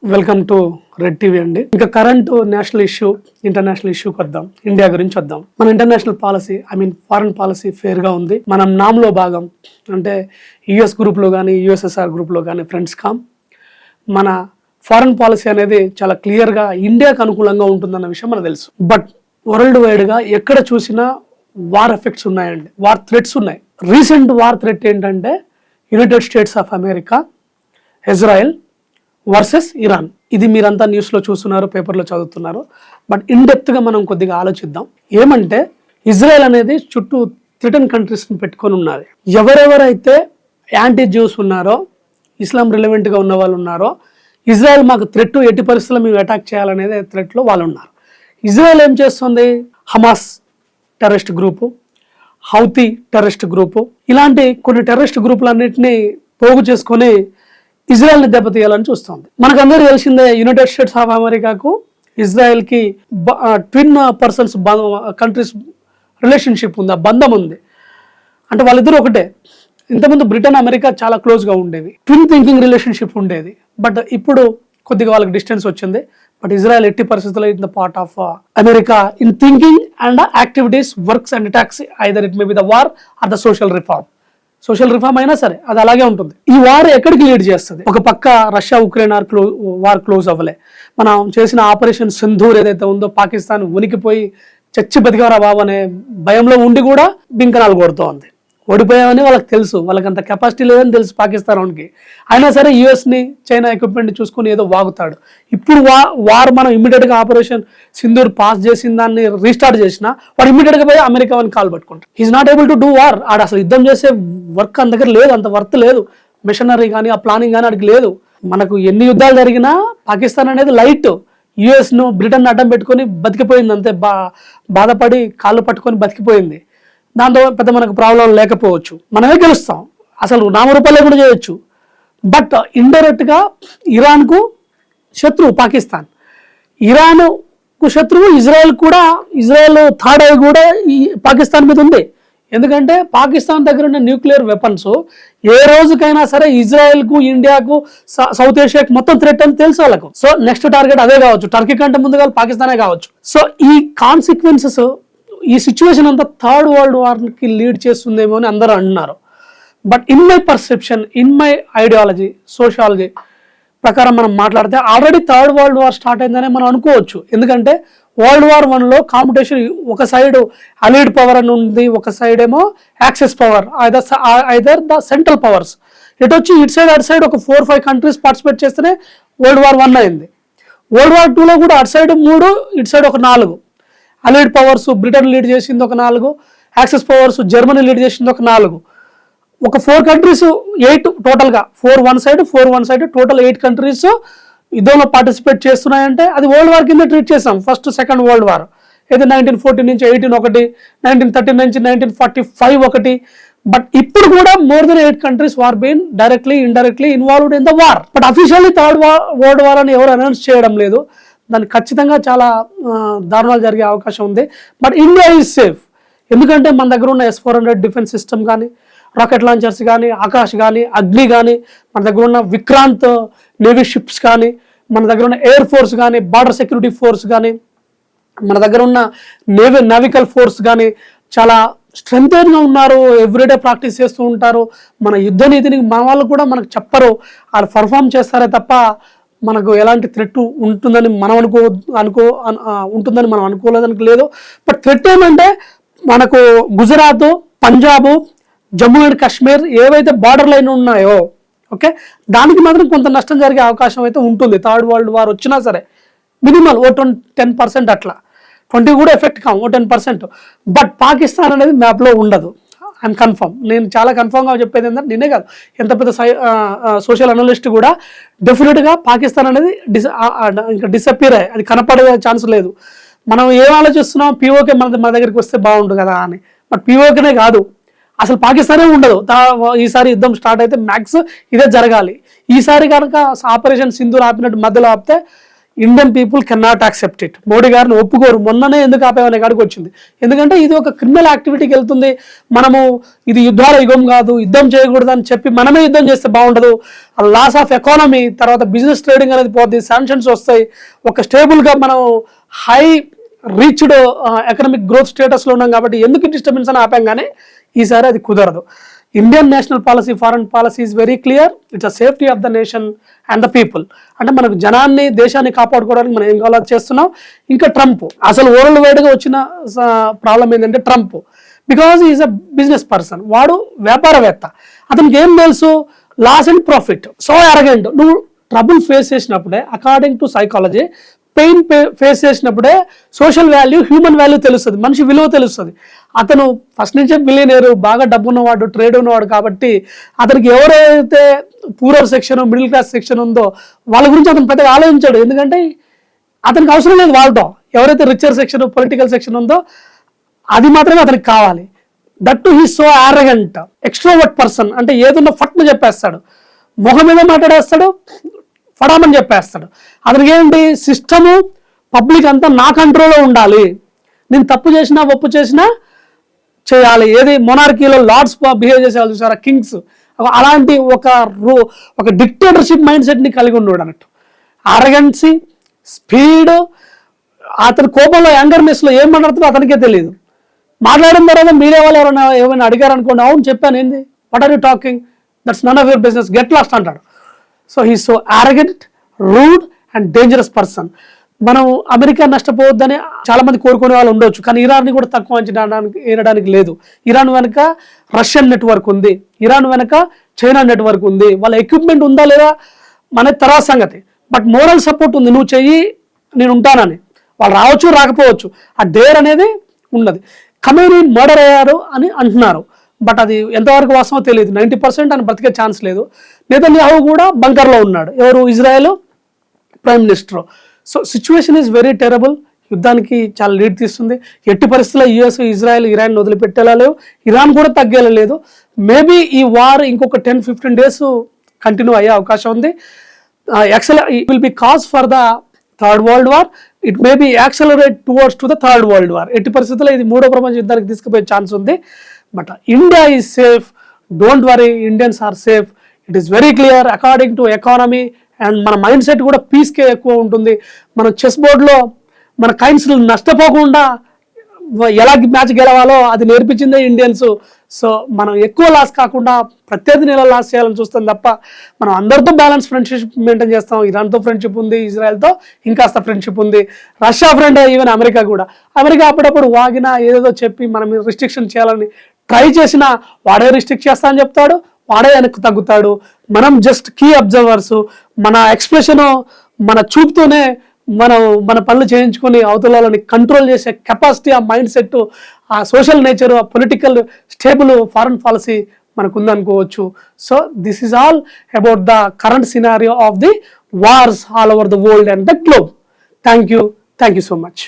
Welcome to red TV అండి. ఇంకా current national issue, international ఇష్యూకి వద్దాం. ఇండియా గురించి వద్దాం. మన international policy, foreign policy fair గా ఉంది. మనం నామ్లో భాగం అంటే యుఎస్ గ్రూప్ లో కానీ యుఎస్ఎస్ఆర్ గ్రూప్ లో కానీ ఫ్రెండ్స్ కామ్. మన ఫారెన్ పాలసీ అనేది చాలా క్లియర్ గా ఇండియాకు అనుకూలంగా ఉంటుందన్న విషయం మనకు తెలుసు. బట్ వరల్డ్ వైడ్ గా ఎక్కడ చూసినా వార్ ఎఫెక్ట్స్ ఉన్నాయండి, వార్ థ్రెట్స్ ఉన్నాయి. రీసెంట్ వార్ థ్రెట్ ఏంటంటే United states of America, Israel versus Iran. ఇది మీరంతా న్యూస్లో చూస్తున్నారు, పేపర్లో చదువుతున్నారు. బట్ ఇన్డెప్త్గా మనం కొద్దిగా ఆలోచిద్దాం. ఏమంటే ఇజ్రాయెల్ అనేది చుట్టూ థ్రెటన్ కంట్రీస్ని పెట్టుకొని ఉన్నది. ఎవరెవరైతే యాంటీ జ్యూస్ ఉన్నారో, ఇస్లాం రిలవెంట్గా ఉన్న వాళ్ళు ఉన్నారో, ఇజ్రాయెల్ మాకు థ్రెట్, ఎట్టి పరిస్థితుల్లో మేము అటాక్ చేయాలనేది థ్రెట్లో వాళ్ళు ఉన్నారు. ఇజ్రాయెల్ ఏం చేస్తుంది? Hamas terrorist group, Houthi terrorist group, ఇలాంటి కొన్ని టెర్రరిస్ట్ గ్రూపులన్నింటినీ పోగు చేసుకొని ఇజ్రాయెల్ని దెబ్బతీయాలని చూస్తుంది. మనకు అందరూ తెలిసిందే, యునైటెడ్ స్టేట్స్ ఆఫ్ అమెరికాకు ఇజ్రాయెల్కి ట్విన్ పర్సన్స్ కంట్రీస్ రిలేషన్షిప్ ఉంది, ఆ బంధం ఉంది. అంటే వాళ్ళిద్దరూ ఒకటే. ఇంతకుముందు బ్రిటన్ అమెరికా చాలా క్లోజ్గా ఉండేవి, ట్విన్ థింకింగ్ రిలేషన్షిప్ ఉండేది. బట్ ఇప్పుడు కొద్దిగా వాళ్ళకి డిస్టెన్స్ వచ్చింది. బట్ ఇజ్రాయెల్ ఎట్టి పరిస్థితుల్లో in the part of America in thinking and activities, works and attacks, either it may be the war or the social reform. Social reform అయినా సరే అది అలాగే ఉంటుంది. ఈ వార్ ఎక్కడికి లీడ్ చేస్తుంది? ఒక పక్క రష్యా ఉక్రెయిన్ వార్ క్లోజ్ అవ్వలే. మనం చేసిన ఆపరేషన్ సింధూర్ ఏదైతే ఉందో, పాకిస్తాన్ ఉనికిపోయి చచ్చి బతికారా బాబు అనే భయంలో ఉండి కూడా బింకనాలు కొడుతోంది. ఓడిపోయామని వాళ్ళకి తెలుసు, వాళ్ళకి అంత కెపాసిటీ లేదని తెలుసు పాకిస్తాన్కి. అయినా సరే యుఎస్ని, చైనా ఎక్విప్మెంట్ చూసుకుని ఏదో వాగుతాడు. ఇప్పుడు వార్ మనం ఇమ్మీడియట్గా ఆపరేషన్ సింధూర్ పాస్ చేసిన దాన్ని రీస్టార్ట్ చేసినా వాడు ఇమ్మీడియట్గా పోయి అమెరికా అని కాల్ పట్టుకుంటాడు. Is not able to do war. ఆడ అసలు యుద్ధం చేసే వర్క్ అంత దగ్గర లేదు, అంత వర్త్ లేదు. మిషనరీ కానీ ఆ ప్లానింగ్ కానీ అడిగి లేదు. మనకు ఎన్ని యుద్ధాలు జరిగినా పాకిస్తాన్ అనేది లైట్. యుఎస్ను, బ్రిటన్ అడ్డం పెట్టుకొని బతికిపోయింది, అంతే. బాధపడి కాళ్ళు పట్టుకొని బతికిపోయింది. దాంతో పెద్ద మనకు ప్రాబ్లం లేకపోవచ్చు, మనమే గెలుస్తాం, అసలు నామరూపాలే కూడా చేయొచ్చు. బట్ ఇండైరెక్ట్గా ఇరాన్కు శత్రువు పాకిస్తాన్, ఇరాన్కు శత్రువు ఇజ్రాయెల్ కూడా. ఇజ్రాయెల్ థర్డ్ ఐ కూడా ఈ పాకిస్తాన్ మీద ఉంది. ఎందుకంటే పాకిస్తాన్ దగ్గర ఉన్న న్యూక్లియర్ వెపన్స్ ఏ రోజుకైనా సరే ఇజ్రాయెల్కు, ఇండియాకు, సౌత్ ఏషియాకు మొత్తం థ్రెట్ అని తెలుసు వాళ్ళకు. సో నెక్స్ట్ టార్గెట్ అదే కావచ్చు, టర్కీ కంటే ముందుగా పాకిస్తానే కావచ్చు. సో ఈ కాన్సిక్వెన్సెస్, ఈ సిచ్యువేషన్ అంతా థర్డ్ వరల్డ్ వార్కి లీడ్ చేస్తుందేమో అని అందరూ అంటున్నారు. But in my perception, in my ideology, sociology ప్రకారం మనం మాట్లాడితే already third world war start అయిందనే మనం అనుకోవచ్చు. ఎందుకంటే వరల్డ్ వార్ 1లో కాంపిటీషన్, ఒక సైడ్ అలీడ్ పవర్ అని ఉంది, ఒక సైడ్ ఏమో axis power, either the central powers. ఇటు వచ్చి ఇటు సైడ్ అటు సైడ్ ఒక 4-5 కంట్రీస్ పార్టిసిపేట్ చేస్తేనే వరల్డ్ వార్ 1 అయింది. వరల్డ్ వార్ 2లో కూడా అటు సైడ్ 3, ఇటు సైడ్ ఒక 4. అలీడ్ పవర్స్ బ్రిటన్ లీడ్ చేసింది ఒక 4, యాక్సెస్ పవర్స్ జర్మనీ లీడ్ చేసింది ఒక 4. ఒక 4 కంట్రీస్, 8 టోటల్గా, 4 వన్ సైడ్ టోటల్ 8 కంట్రీస్ యుద్ధంలో పార్టిసిపేట్ చేస్తున్నాయంటే అది వరల్డ్ వార్ కింద ట్రీట్ చేసాం. ఫస్ట్, సెకండ్ వరల్డ్ వార్ అయితే 1914 నుంచి 18 ఒకటి, 1913 నుంచి 1945 ఒకటి. బట్ ఇప్పుడు కూడా more than 8 countries war been directly, indirectly involved in the war. But officially third world war అని ఎవరు అనౌన్స్ చేయడం లేదు. దానికి ఖచ్చితంగా చాలా దారుణాలు జరిగే అవకాశం ఉంది. But India is safe. ఎందుకంటే మన దగ్గర ఉన్న S-400 డిఫెన్స్ సిస్టమ్ కానీ, రాకెట్ లాంచర్స్ కానీ, ఆకాష్ కానీ, అగ్ని కానీ, మన దగ్గర ఉన్న విక్రాంత్ నేవీ షిప్స్ కానీ, మన దగ్గర ఉన్న ఎయిర్ ఫోర్స్ కానీ, బార్డర్ సెక్యూరిటీ ఫోర్స్ కానీ, మన దగ్గర ఉన్న నావికల్ ఫోర్స్ కానీ చాలా స్ట్రెంగ్తెన్గా ఉన్నారు. ఎవ్రీడే ప్రాక్టీస్ చేస్తూ ఉంటారు. మన యుద్ధ నీతిని మన వాళ్ళు కూడా మనకు చెప్పరు, వాళ్ళు పర్ఫామ్ చేస్తారే తప్ప మనకు ఎలాంటి థ్రెట్ ఉంటుందని మనం ఉంటుందని మనం అనుకోలేదానికి లేదు. బట్ థ్రెట్ ఏమంటే మనకు గుజరాత్, పంజాబ్, జమ్మూ అండ్ కాశ్మీర్ ఏవైతే బార్డర్ లైన్ ఉన్నాయో, ఓకే, దానికి మాత్రం కొంత నష్టం జరిగే అవకాశం అయితే ఉంటుంది. థర్డ్ వరల్డ్ వార్ వచ్చినా సరే మినిమల్ 10% అట్లా, 20 కూడా ఎఫెక్ట్ కావు, 10%. బట్ పాకిస్తాన్ అనేది మ్యాప్లో ఉండదు. I'm confirm. నేను చాలా కన్ఫర్మ్గా చెప్పేది ఏంటంటే, నేనే కాదు, ఎంత పెద్ద సోషల్ అనలిస్ట్ కూడా డెఫినెట్గా పాకిస్తాన్ అనేది ఇంకా డిసప్పియర్ అయ్యి అది కనపడే ఛాన్స్ లేదు. మనం ఏం ఆలోచిస్తున్నాం, పీఓకే మన దగ్గరికి వస్తే బాగుండు కదా అని. బట్ పీఓకేనే కాదు, అసలు పాకిస్తానే ఉండదు. ఈసారి యుద్ధం స్టార్ట్ అయితే మ్యాక్స్ ఇదే జరగాలి. ఈసారి కనుక ఆపరేషన్ సింధూర్ ఆపినట్టు మధ్యలో ఆపితే Indian people can not accept it. Modi గారిని ఒప్పుకోరు. మొన్ననే ఎందుకు ఆపేమనే కాడికి వచ్చింది. ఎందుకంటే ఇది ఒక క్రిమినల్ యాక్టివిటీకి వెళ్తుంది. మనము ఇది యుద్ధాల యుగం కాదు, యుద్ధం చేయకూడదు అని చెప్పి మనమే యుద్ధం చేస్తే బాగుండదు. లాస్ ఆఫ్ ఎకానమీ, తర్వాత బిజినెస్ ట్రేడింగ్ అనేది పోతుంది, శాంక్షన్స్ వస్తాయి. ఒక స్టేబుల్గా మనం హై రీచ్డ్ ఎకనామిక్ గ్రోత్ స్టేటస్లో ఉన్నాం కాబట్టి ఎందుకు డిస్టర్బెన్స్ అని ఆపాం, కానీ ఈసారి అది కుదరదు. Indian national policy, foreign policy is very clear. It's a safety of the nation and the people. అంటే మనకు జనాన్ని, దేశాన్ని కాపాడుకోవడానికి మనం ఏం కావాలో చేస్తున్నాం. ఇంకా ట్రంప్ అసలు వరల్డ్ వైడ్గా వచ్చిన ప్రాబ్లం ఏంటంటే Trump, because is a business person. వాడు వ్యాపారవేత్త. అతనికి ఏం తెలుసు? Loss and profit. So arrogant. నువ్వు ట్రబుల్ ఫేస్ చేసినప్పుడే, according to psychology, pain face చేసినప్పుడే సోషల్ వాల్యూ, హ్యూమన్ వాల్యూ తెలుస్తుంది, మనిషి విలువ తెలుస్తుంది. అతను ఫస్ట్ నుంచే బిలియనీరు, బాగా డబ్బు ఉన్నవాడు, ట్రేడ్ ఉన్నవాడు కాబట్టి అతనికి ఎవరైతే poorer section, middle class section ఉందో వాళ్ళ గురించి అతను పెద్దగా ఆలోచించాడు. ఎందుకంటే అతనికి అవసరం లేదు వాళ్ళతో. ఎవరైతే రిచర్ సెక్షన్, పొలిటికల్ సెక్షన్ ఉందో అది మాత్రమే అతనికి కావాలి. That to he so arrogant, extrovert person. అంటే ఏదన్నా ఫట్ను చెప్పేస్తాడు, మొహం మీద మాట్లాడేస్తాడు, ఫడామని చెప్పేస్తాడు. అతనికి ఏంటి? సిస్టము, పబ్లిక్ అంతా నా కంట్రోల్లో ఉండాలి, నేను తప్పు చేసినా ఒప్పు చేసినా చేయాలి. ఏది మొనార్కీలో లార్డ్స్ బిహేవ్ చేసేవాళ్ళు చూసారా, కింగ్స్, అలాంటి ఒక డిక్టేటర్షిప్ మైండ్ సెట్ని కలిగి ఉన్నాడు అన్నట్టు. ఆరగెన్సీ, స్పీడ్, అతని కోపంలో, యాంగర్నెస్లో ఏం మాట్లాడుతుందో అతనికే తెలియదు. మాట్లాడిన తర్వాత మీడియా వాళ్ళు ఎవరైనా ఏమైనా అడిగారు అనుకోండి, అవును చెప్పాను, ఏంది, what are you talking, that's none of your business, get lost అంటాడు. So he so arrogant, rude and dangerous person. మనం అమెరికా నష్టపోవద్దని చాలా మంది కోరుకునే వాళ్ళు ఉండొచ్చు, కానీ ఇరాన్ని కూడా తక్కువ ఏనడానికి లేదు. ఇరాన్ వెనక రష్యన్ నెట్వర్క్ ఉంది, ఇరాన్ వెనక చైనా నెట్వర్క్ ఉంది. వాళ్ళ ఎక్విప్మెంట్ ఉందా లేదా మన తర్వాత సంగతి, బట్ మోరల్ సపోర్ట్ ఉంది. నువ్వు చెయ్యి, నేను ఉంటానని. వాళ్ళు రావచ్చు, రాకపోవచ్చు, ఆ డేర్ అనేది ఉన్నది. ఖమేనీ మర్డర్ అయ్యారు అని అంటున్నారు, బట్ అది ఎంతవరకు వాస్తవమో తెలియదు. 90% అని బ్రతికే ఛాన్స్ లేదు. నెతన్యాహు కూడా బంకర్లో ఉన్నాడు. ఎవరు? Israel prime minister. So situation is very terrible. యుద్ధానికి చాలా లీడ్ తీస్తుంది. ఎట్టి పరిస్థితుల్లో యుఎస్, ఇజ్రాయెల్, ఇరాన్ వదిలిపెట్టేలా లేవు, ఇరాన్ కూడా తగ్గేలా లేదు. మేబీ ఈ వార్ ఇంకొక 10-15 డేస్ కంటిన్యూ అయ్యే అవకాశం ఉంది. It will be cause for the third world war. It may be accelerate towards to the third world war. ఎట్టి పరిస్థితుల్లో ఇది 3వ ప్రపంచ యుద్ధానికి తీసుకుపోయే ఛాన్స్ ఉంది. But India is safe, don't worry, Indians are safe. It is very clear according to economy. And మన mind set కూడా పీస్కే ఎక్కువ ఉంటుంది. మనం చెస్ బోర్డ్లో మన కైన్స్ నష్టపోకుండా ఎలా మ్యాచ్ గెలవాలో అది నేర్పించిందే ఇండియన్స్. సో మనం ఎక్కువ లాస్ కాకుండా ప్రత్యర్థిని ఎలా లాస్ చేయాలని చూస్తాం తప్ప మనం అందరితో బ్యాలెన్స్ ఫ్రెండ్షిప్ మెయింటైన్ చేస్తాం. ఇరాన్తో ఫ్రెండ్షిప్ ఉంది, ఇజ్రాయెల్తో ఇంకాస్త ఫ్రెండ్షిప్ ఉంది, రష్యా ఫ్రెండ్, ఈవెన్ అమెరికా కూడా. అమెరికా అప్పుడప్పుడు వాగినా ఏదేదో చెప్పి మనం రిస్ట్రిక్షన్ చేయాలని ట్రై చేసినా వాడే రిస్ట్రిక్ట్ చేస్తా అని చెప్తాడు, వాడే వెనక్కి తగ్గుతాడు. మనం జస్ట్ కీ అబ్జర్వర్స్. మన ఎక్స్ప్రెషను, మన చూపుతోనే మన పనులు చేయించుకొని అవతలని కంట్రోల్ చేసే కెపాసిటీ, ఆ మైండ్ సెట్, ఆ సోషల్ నేచర్, ఆ పొలిటికల్ స్టేబుల్ ఫారెన్ పాలసీ మనకు ఉందనుకోవచ్చు. So this is all about the current scenario of the wars all over the world and the globe. Thank you so much.